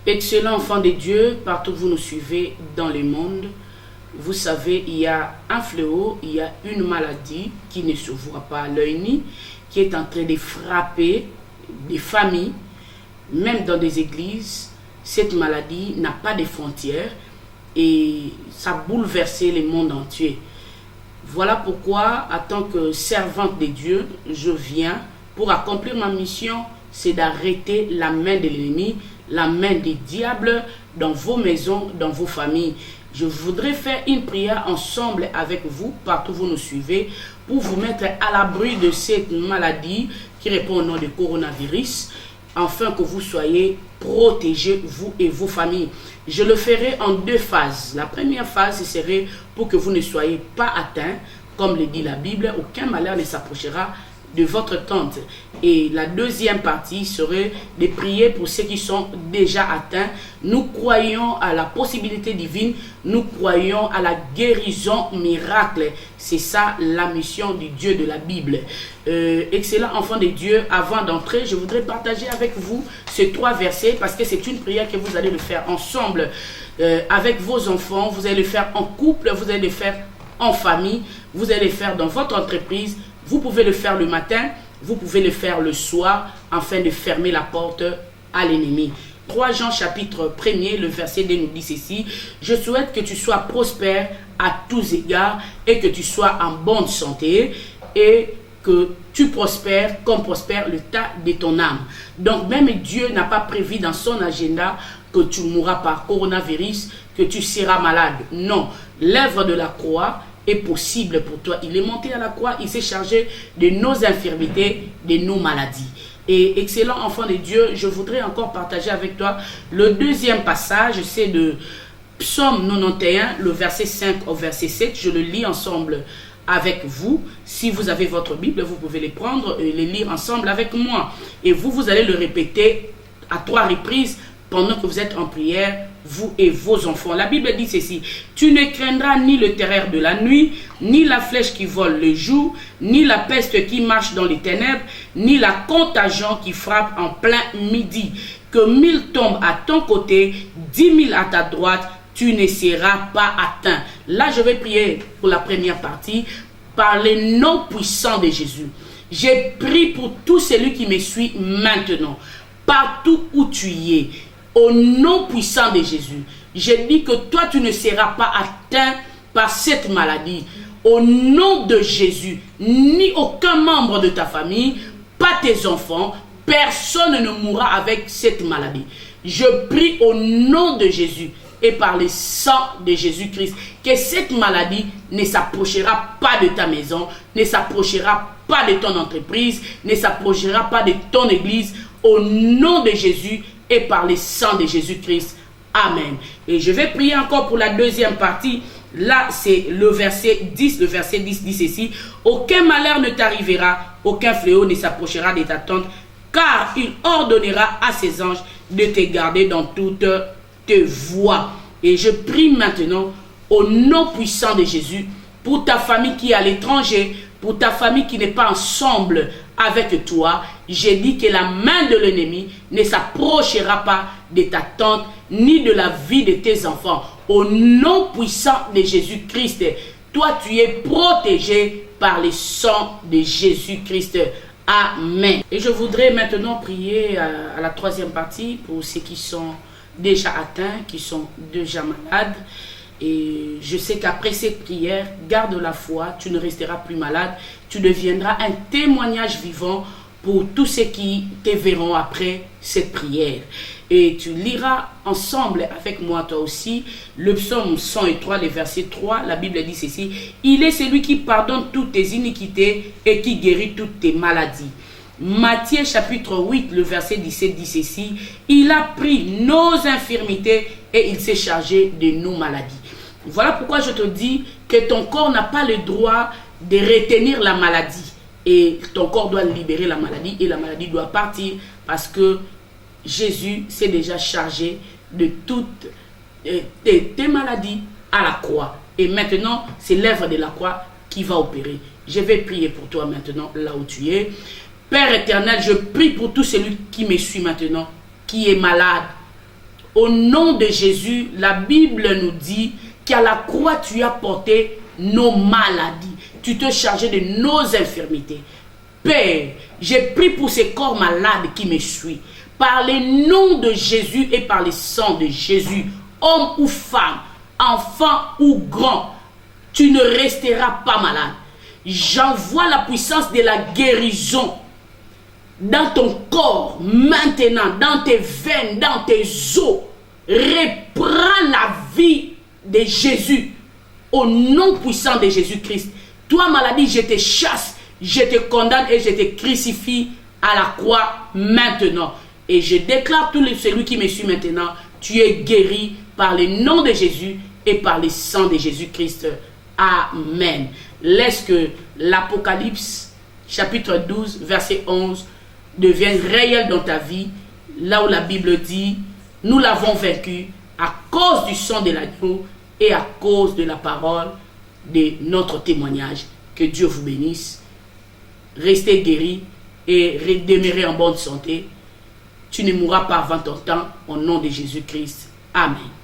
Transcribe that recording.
Excellents enfants de Dieu, partout où vous nous suivez dans le monde, vous savez, il y a un fléau, il y a une maladie qui ne se voit pas à l'œil nu, qui est en train de frapper des familles, même dans des églises. Cette maladie n'a pas de frontières et ça a bouleversé le monde entier. Voilà pourquoi, en tant que servante de Dieu, je viens pour accomplir ma mission, c'est d'arrêter la main de l'ennemi, la main des diables dans vos maisons, dans vos familles. Je voudrais faire une prière ensemble avec vous, partout où vous nous suivez, pour vous mettre à l'abri de cette maladie qui répond au nom du coronavirus, afin que vous soyez protégés, vous et vos familles. Je le ferai en deux phases. La première phase serait pour que vous ne soyez pas atteints, comme le dit la Bible, aucun malheur ne s'approchera de votre tente. Et la deuxième partie serait de prier pour ceux qui sont déjà atteints. Nous croyons à la possibilité divine, nous croyons à la guérison miracle. C'est ça la mission du Dieu de la Bible. Excellent enfant de Dieu, avant d'entrer, je voudrais partager avec vous ces trois versets parce que c'est une prière que vous allez le faire ensemble avec vos enfants. Vous allez le faire en couple, vous allez le faire en famille, vous allez le faire dans votre entreprise. Vous pouvez le faire le matin, vous pouvez le faire le soir, afin de fermer la porte à l'ennemi. 3 Jean chapitre 1er, le verset 2 nous dit ceci: je souhaite que tu sois prospère à tous égards et que tu sois en bonne santé et que tu prospères comme prospère le tas de ton âme. Donc même Dieu n'a pas prévu dans son agenda que tu mourras par coronavirus, que tu seras malade. Non, l'œuvre de la croix est possible pour toi. Il est monté à la croix, il s'est chargé de nos infirmités, de nos maladies. Et excellent enfant de Dieu, je voudrais encore partager avec toi le deuxième passage, c'est de Psaume 91, le verset 5 au verset 7. Je le lis ensemble avec vous. Si vous avez votre Bible, vous pouvez les prendre et les lire ensemble avec moi. Et vous allez le répéter à 3 reprises pendant que vous êtes en prière, vous et vos enfants. La Bible dit ceci: tu ne craindras ni le terreur de la nuit, ni la flèche qui vole le jour, ni la peste qui marche dans les ténèbres, ni la contagion qui frappe en plein midi. Que 1000 tombent à ton côté, 10 000 à ta droite, tu ne seras pas atteint. Là, je vais prier pour la première partie par les noms puissants de Jésus. J'ai prié pour tout celui qui me suit maintenant, partout où tu y es. Au nom puissant de Jésus, je dis que toi, tu ne seras pas atteint par cette maladie. Au nom de Jésus, ni aucun membre de ta famille, pas tes enfants, personne ne mourra avec cette maladie. Je prie au nom de Jésus et par le sang de Jésus-Christ que cette maladie ne s'approchera pas de ta maison, ne s'approchera pas de ton entreprise, ne s'approchera pas de ton église. Au nom de Jésus et par le sang de Jésus-Christ. Amen. Et je vais prier encore pour la deuxième partie. Là, c'est le verset 10. Le verset 10 dit ceci: aucun malheur ne t'arrivera, aucun fléau ne s'approchera de ta tente, car il ordonnera à ses anges de te garder dans toutes tes voies. Et je prie maintenant au nom puissant de Jésus pour ta famille qui est à l'étranger, pour ta famille qui n'est pas ensemble avec toi. J'ai dit que la main de l'ennemi ne s'approchera pas de ta tente ni de la vie de tes enfants. Au nom puissant de Jésus-Christ, toi tu es protégé par le sang de Jésus-Christ. Amen. Et je voudrais maintenant prier à la troisième partie pour ceux qui sont déjà atteints, qui sont déjà malades. Et je sais qu'après cette prière, garde la foi, tu ne resteras plus malade, tu deviendras un témoignage vivant pour tous ceux qui te verront après cette prière. Et tu liras ensemble avec moi toi aussi le psaume 103, le verset 3. La Bible dit ceci: il est celui qui pardonne toutes tes iniquités et qui guérit toutes tes maladies. Matthieu chapitre 8, le verset 17 dit ceci: il a pris nos infirmités et il s'est chargé de nos maladies. Voilà pourquoi je te dis que ton corps n'a pas le droit de retenir la maladie. Et ton corps doit libérer la maladie et la maladie doit partir parce que Jésus s'est déjà chargé de toutes tes maladies à la croix. Et maintenant, c'est l'œuvre de la croix qui va opérer. Je vais prier pour toi maintenant, là où tu es. Père éternel, je prie pour tout celui qui me suit maintenant, qui est malade. Au nom de Jésus, la Bible nous dit qu'à la croix, tu as porté nos maladies. Tu te chargeais de nos infirmités. Père, j'ai pris pour ces corps malades qui me suivent. Par les noms de Jésus et par le sang de Jésus, homme ou femme, enfant ou grand, tu ne resteras pas malade. J'envoie la puissance de la guérison dans ton corps, maintenant, dans tes veines, dans tes os. Reprends la vie de Jésus au nom puissant de Jésus-Christ. Toi, maladie, je te chasse, je te condamne et je te crucifie à la croix maintenant. Et je déclare tout celui qui me suit maintenant, tu es guéri par le nom de Jésus et par le sang de Jésus-Christ. Amen. Laisse que l'Apocalypse, chapitre 12, verset 11, devienne réel dans ta vie, là où la Bible dit, nous l'avons vaincu à cause du sang de l'agneau et à cause de la parole de notre témoignage. Que Dieu vous bénisse. Restez guéris et demeurez en bonne santé. Tu ne mourras pas avant ton temps, au nom de Jésus-Christ. Amen.